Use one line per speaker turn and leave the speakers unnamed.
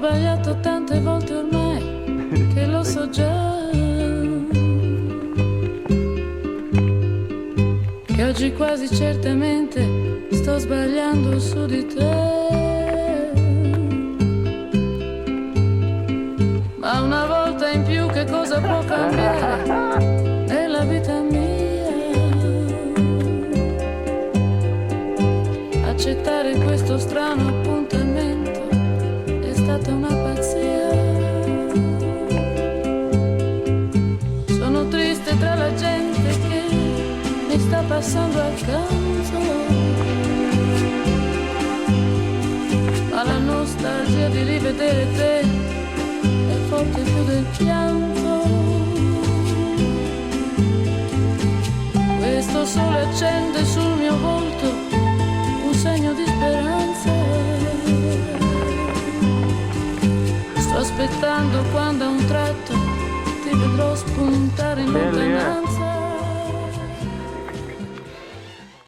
sbagliato tante volte ormai che lo so già, che oggi quasi certamente sto sbagliando su di te. Ma una volta in più che cosa può cambiare nella vita mia? Accettare questo strano appuntamento è stata una pazzia. Sono triste tra la gente che mi sta passando accanto, ma la nostalgia di rivedere te è forte più del pianto. Questo sole accende sul mio volto un segno di speranza. Sto aspettando quando a un tratto ti vedrò spuntare in lontananza.